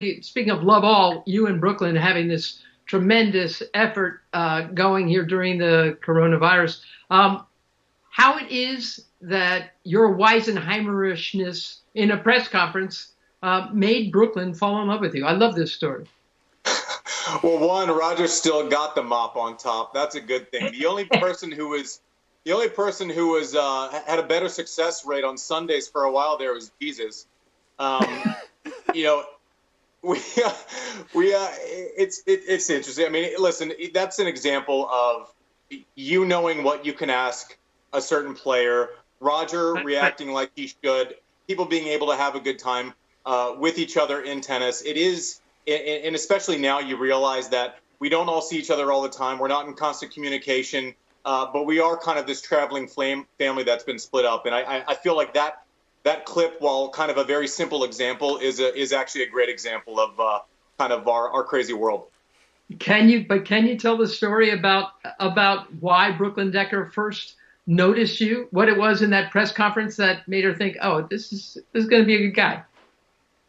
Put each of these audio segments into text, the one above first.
speaking of love all, you and Brooklyn having this tremendous effort going here during the coronavirus. How it is that your Weisenheimerishness in a press conference made Brooklyn fall in love with you. I love this story. Well, one, Roger still got the mop on top. That's a good thing. The only person who was had a better success rate on Sundays for a while there was Jesus. You know, it's interesting. I mean, listen, that's an example of you knowing what you can ask a certain player, Roger reacting like he should, people being able to have a good time with each other in tennis. It is, and especially now you realize that we don't all see each other all the time. We're not in constant communication, but we are kind of this traveling family that's been split up. And I feel like that clip, while kind of a very simple example, is actually a great example of kind of our crazy world. Can you tell the story about why Brooklyn Decker first noticed you? What it was in that press conference that made her think, "Oh, this is going to be a good guy"?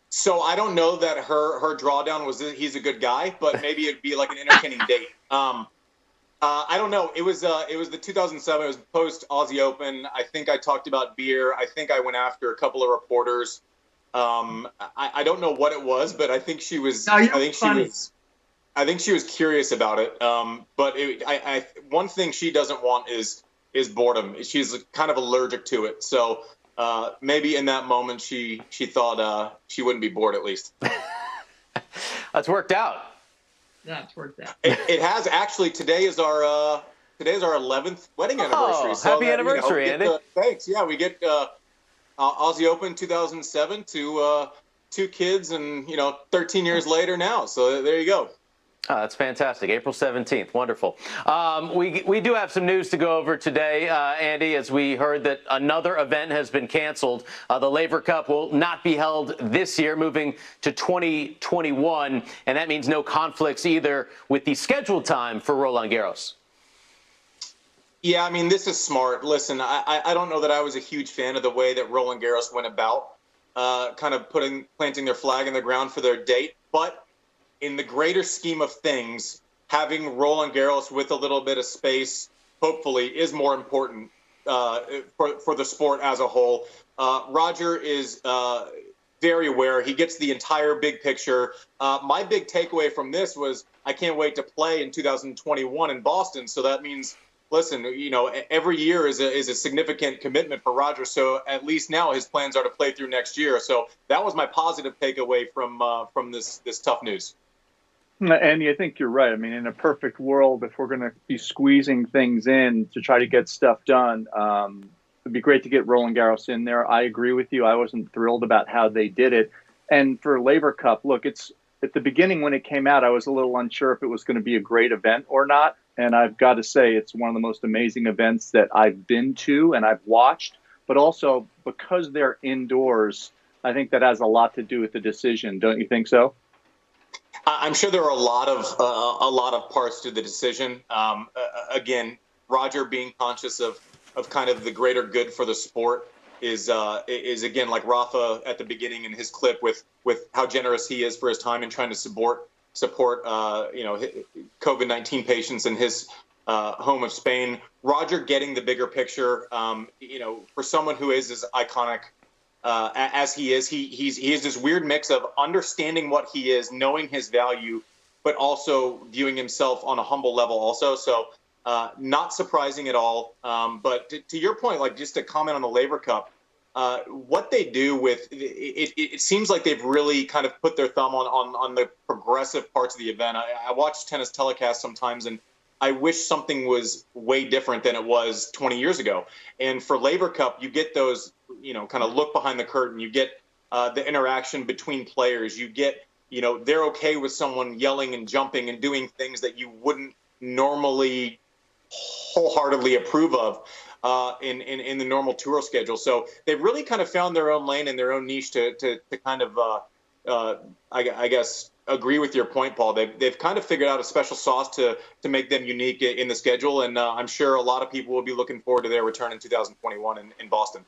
So I don't know that her drawdown was he's a good guy, but maybe it'd be like an entertaining date. I don't know. It was the 2007. It was post Aussie Open. I think I talked about beer. I think I went after a couple of reporters. I don't know what it was, but I think she was. No, I think she was curious about it. But one thing she doesn't want is boredom. She's kind of allergic to it. So maybe in that moment she thought she wouldn't be bored at least. That's worked out. Yeah, it's worked out. It has actually. Today is our 11th wedding anniversary. So happy anniversary, Andy. Thanks. Yeah, we get Aussie Open 2007 to 2 kids, and 13 years later now. So there you go. Oh, that's fantastic. April 17th. Wonderful. We do have some news to go over today, Andy, as we heard that another event has been canceled. The Laver Cup will not be held this year, moving to 2021. And that means no conflicts either with the scheduled time for Roland Garros. Yeah, I mean, this is smart. Listen, I don't know that I was a huge fan of the way that Roland Garros went about kind of planting their flag in the ground for their date. But in the greater scheme of things, having Roland Garros with a little bit of space, hopefully, is more important for the sport as a whole. Roger is very aware. He gets the entire big picture. My big takeaway from this was I can't wait to play in 2021 in Boston. So that means, listen, every year is a significant commitment for Roger. So at least now his plans are to play through next year. So that was my positive takeaway from this tough news. Andy, I think you're right. I mean, in a perfect world, if we're going to be squeezing things in to try to get stuff done, it'd be great to get Roland Garros in there. I agree with you. I wasn't thrilled about how they did it. And for Laver Cup, look, it's at the beginning when it came out, I was a little unsure if it was going to be a great event or not. And I've got to say, it's one of the most amazing events that I've been to and I've watched. But also, because they're indoors, I think that has a lot to do with the decision. Don't you think so? I'm sure there are a lot of parts to the decision. Again, Roger being conscious of kind of the greater good for the sport is again, like Rafa at the beginning in his clip with how generous he is for his time and trying to support COVID-19 patients in his home of Spain. Roger getting the bigger picture. For someone who is as iconic as he is, he is this weird mix of understanding what he is, knowing his value, but also viewing himself on a humble level also. So not surprising at all. But to your point, like just to comment on the Laver Cup, what they do with it seems like they've really kind of put their thumb on the progressive parts of the event. I watch tennis telecasts sometimes, and I wish something was way different than it was 20 years ago. And for Laver Cup, you get those, kind of look behind the curtain. You get the interaction between players. You get, they're okay with someone yelling and jumping and doing things that you wouldn't normally wholeheartly approve of in the normal tour schedule. So they've really kind of found their own lane and their own niche to kind of, I guess, agree with your point, Paul. They've kind of figured out a special sauce to make them unique in the schedule, and I'm sure a lot of people will be looking forward to their return in 2021 in Boston.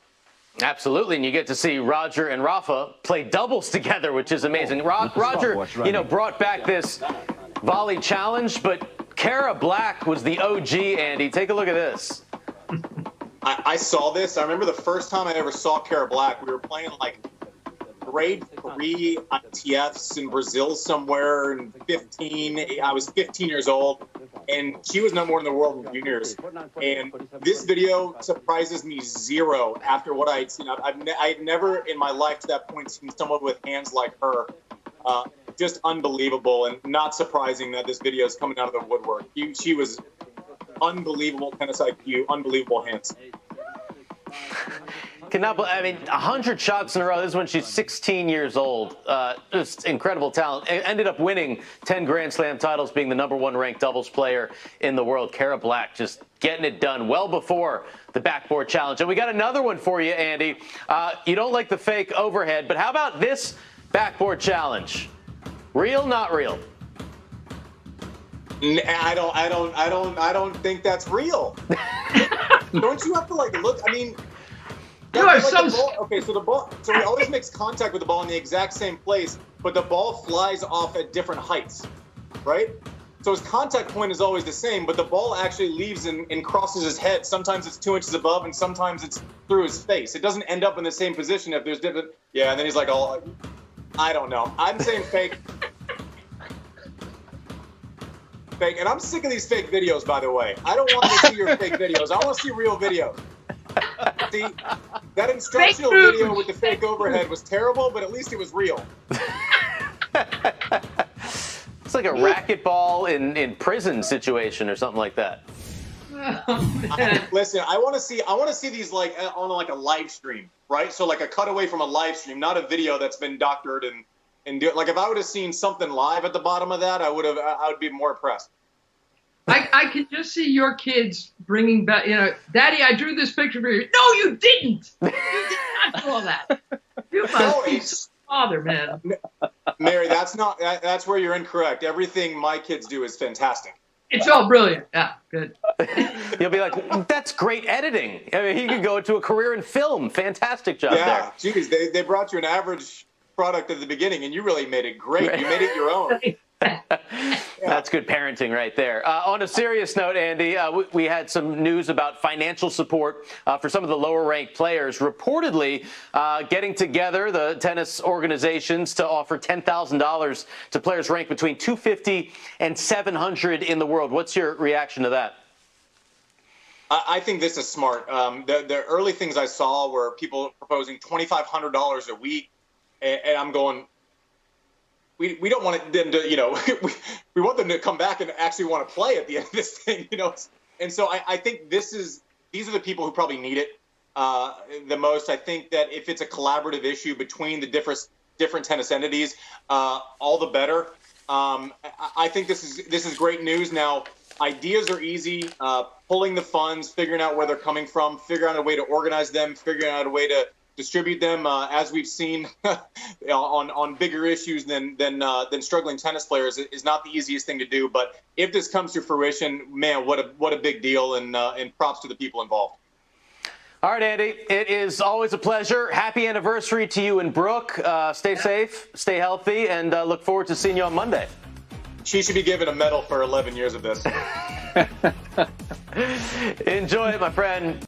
Absolutely, and you get to see Roger and Rafa play doubles together, which is amazing. Roger, brought back this volley challenge, but Cara Black was the OG, Andy. Take a look at this. I saw this. I remember the first time I ever saw Cara Black. We were playing like grade 3 ITFs in Brazil somewhere in 15. I was 15 years old, and she was number 1 in the world in juniors. And this video surprises me zero after what I had seen. I'd never in my life to that point seen someone with hands like her. Just unbelievable, and not surprising that this video is coming out of the woodwork. She was unbelievable tennis IQ, unbelievable hands. I mean, 100 shots in a row. This is when she's 16 years old. Just incredible talent. Ended up winning 10 Grand Slam titles, being the number 1 ranked doubles player in the world. Cara Black just getting it done well before the backboard challenge. And we got another one for you, Andy. You don't like the fake overhead, but how about this backboard challenge? Real, not real? I don't think that's real. Don't you have to look? I mean, you are so the ball. So he always makes contact with the ball in the exact same place, but the ball flies off at different heights, right? So his contact point is always the same, but the ball actually leaves and crosses his head. Sometimes it's 2 inches above, and sometimes it's through his face. It doesn't end up in the same position if there's different. Yeah, and then he's like, "Oh, I don't know." I'm saying fake. Fake, and I'm sick of these fake videos, by the way. I don't want to see your fake videos. I want to see real videos. See, that instructional video with the fake overhead was terrible, but at least it was real. It's like a racquetball in prison situation or something like that. Oh, listen, I want to see these on a live stream, right? So like a cutaway from a live stream, not a video that's been doctored and do it. Like if I would have seen something live at the bottom of that, I would be more impressed. I can just see your kids bringing back, Daddy, I drew this picture for you. No, you didn't. You did not do all that. You must be some father, man. Mary, that's where you're incorrect. Everything my kids do is fantastic. It's all brilliant. Yeah, good. You'll be like, that's great editing. I mean, he could go to a career in film. Fantastic job there. Yeah, geez, they brought you an average product at the beginning, and you really made it great. You made it your own. That's good parenting right there. On a serious note, Andy, we had some news about financial support for some of the lower-ranked players, reportedly getting together, the tennis organizations, to offer $10,000 to players ranked between 250 and 700 in the world. What's your reaction to that? I think this is smart. The early things I saw were people proposing $2,500 a week, and I'm going, we don't want them to, we want them to come back and actually want to play at the end of this thing, And so I think these are the people who probably need it the most. I think that if it's a collaborative issue between the different tennis entities, all the better. I think this is great news. Now, ideas are easy. Pulling the funds, figuring out where they're coming from, figuring out a way to organize them, figuring out a way to distribute them, as we've seen on bigger issues than struggling tennis players, is not the easiest thing to do. But if this comes to fruition, man, what a big deal, and props to the people involved. All right, Andy, it is always a pleasure. Happy anniversary to you and Brooke. Stay safe, stay healthy, and look forward to seeing you on Monday. She should be given a medal for 11 years of this. Enjoy it, my friend.